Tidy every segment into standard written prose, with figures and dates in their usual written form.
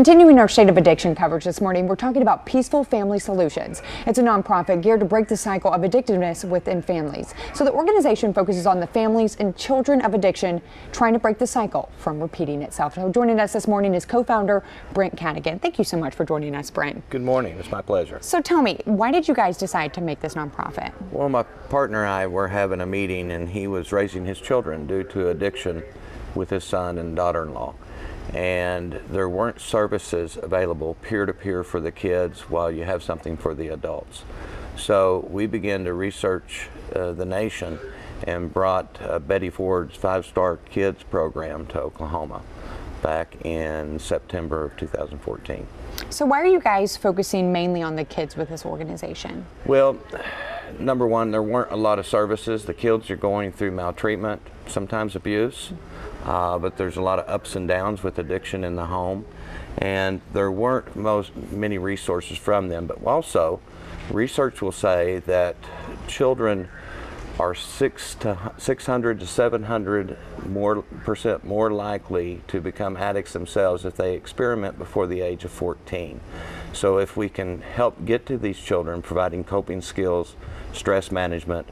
Continuing our State of Addiction coverage this morning, we're talking about Peaceful Family Solutions. It's a nonprofit geared to break the cycle of addictiveness within families. So the organization focuses on the families and children of addiction, trying to break the cycle from repeating itself. So joining us this morning is co-founder Brent Cadigan. Thank you so much for joining us, Brent. Good morning. It's my pleasure. So tell me, why did you guys decide to make this nonprofit? Well, my partner and I were having a meeting, and he was raising his children due to addiction with his son and daughter-in-law. And there weren't services available peer-to-peer for the kids while you have something for the adults. So we began to research the nation and brought Betty Ford's 5-Star Kids program to Oklahoma back in September of 2014. So why are you guys focusing mainly on the kids with this organization? Well, number one, there weren't a lot of services. The kids are going through maltreatment, sometimes abuse, but there's a lot of ups and downs with addiction in the home, and there weren't many resources from them. But also, research will say that children are 600 to 700% more likely to become addicts themselves if they experiment before the age of 14. So if we can help get to these children, providing coping skills, stress management,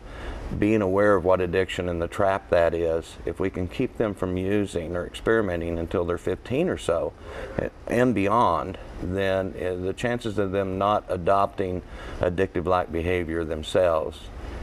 being aware of what addiction and the trap that is, if we can keep them from using or experimenting until they're 15 or so and beyond, then the chances of them not adopting addictive-like behavior themselves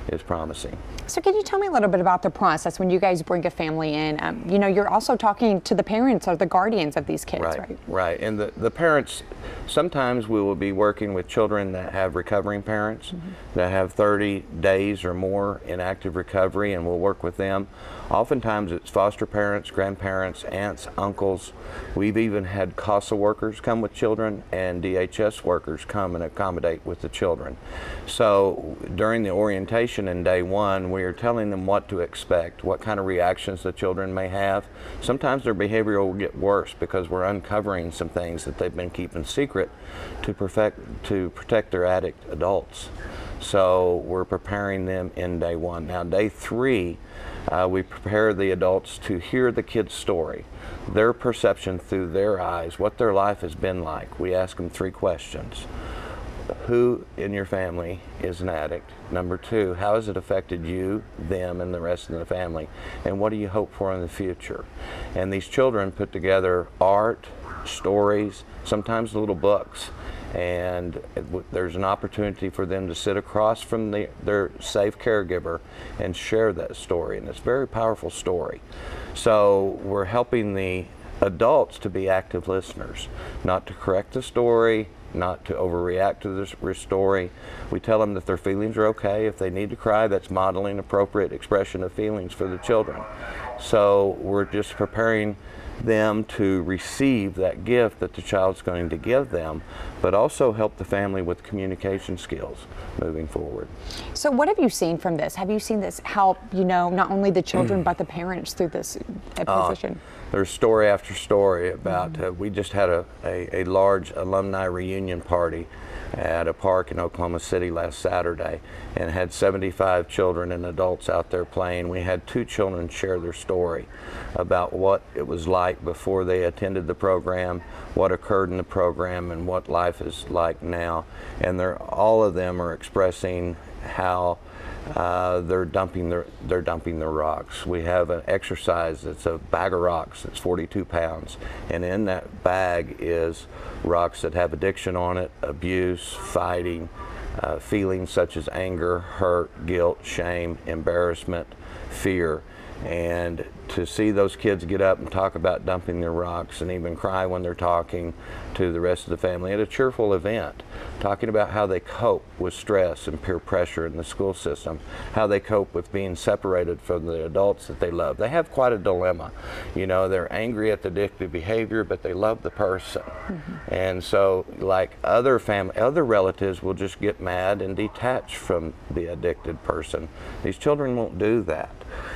is promising. So can you tell me a little bit about the process when you guys bring a family in? You know, you're also talking to the parents or the guardians of these kids, right? Right. And the parents, sometimes we will be working with children that have recovering parents that have 30 days or more in active recovery, and we'll work with them. Oftentimes it's foster parents, grandparents, aunts, uncles. We've even had CASA workers come with children and DHS workers come and accommodate with the children. So during the orientation in day one, we are telling them what to expect, what kind of reactions the children may have. Sometimes their behavior will get worse because we're uncovering some things that they've been keeping secret to protect their addict adults. So we're preparing them in day one. Now day three, we prepare the adults to hear the kids' story, their perception through their eyes, what their life has been like. We ask them 3 questions. Who in your family is an addict? Number 2, how has it affected you, them, and the rest of the family? And what do you hope for in the future? And these children put together art, stories, sometimes little books. And there's an opportunity for them to sit across from their safe caregiver and share that story. And it's a very powerful story. So we're helping the adults to be active listeners, not to correct the story, not to overreact to the story. We tell them that their feelings are okay. If they need to cry, that's modeling appropriate expression of feelings for the children. So we're just preparing them to receive that gift that the child's going to give them, but also help the family with communication skills moving forward. So what have you seen from this? Have you seen this help, you know, not only the children but the parents through this position? There's story after story about, we just had a large alumni reunion party at a park in Oklahoma City last Saturday and had 75 children and adults out there playing. We had 2 children share their story about what it was like before they attended the program, what occurred in the program, and what life is like now. And all of them are expressing how they're dumping their rocks. We have an exercise that's a bag of rocks that's 42 pounds, and in that bag is rocks that have addiction on it, abuse, fighting, feelings such as anger, hurt, guilt, shame, embarrassment, fear. And to see those kids get up and talk about dumping their rocks and even cry when they're talking to the rest of the family at a cheerful event, talking about how they cope with stress and peer pressure in the school system, how they cope with being separated from the adults that they love. They have quite a dilemma. You know, they're angry at the addictive behavior, but they love the person. And so, like other relatives will just get mad and detach from the addicted person. These children won't do that.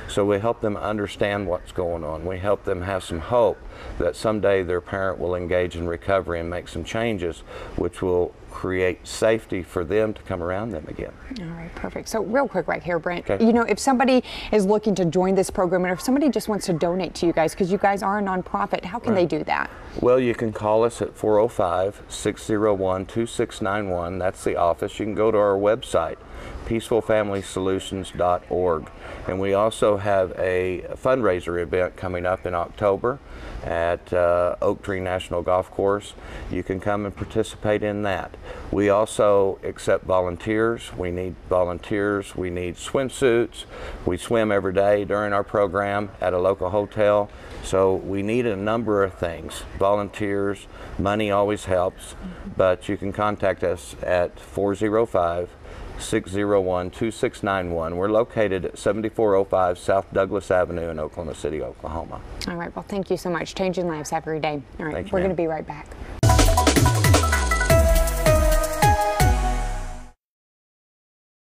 So we help them understand what's going on. We help them have some hope that someday their parent will engage in recovery and make some changes, which will create safety for them to come around them again. All right, perfect. So real quick right here, Brent, Okay. you know, if somebody is looking to join this program, and if somebody just wants to donate to you guys, because you guys are a nonprofit, how can they do that? Well, you can call us at 405-601-2691. That's the office. You can go to our website, peacefulfamilysolutions.org. And we also have a fundraiser event coming up in October at Oak Tree National Golf Course. You can come and participate in that. We also accept volunteers. We need volunteers. We need swimsuits. We swim every day during our program at a local hotel. So we need a number of things. Volunteers, money always helps, but you can contact us at 405-601-2691. We're located at 7405 South Douglas Avenue in Oklahoma City, Oklahoma. All right, well, thank you so much. Changing lives every day. All right, Thank you, we're going to ma'am. be right back.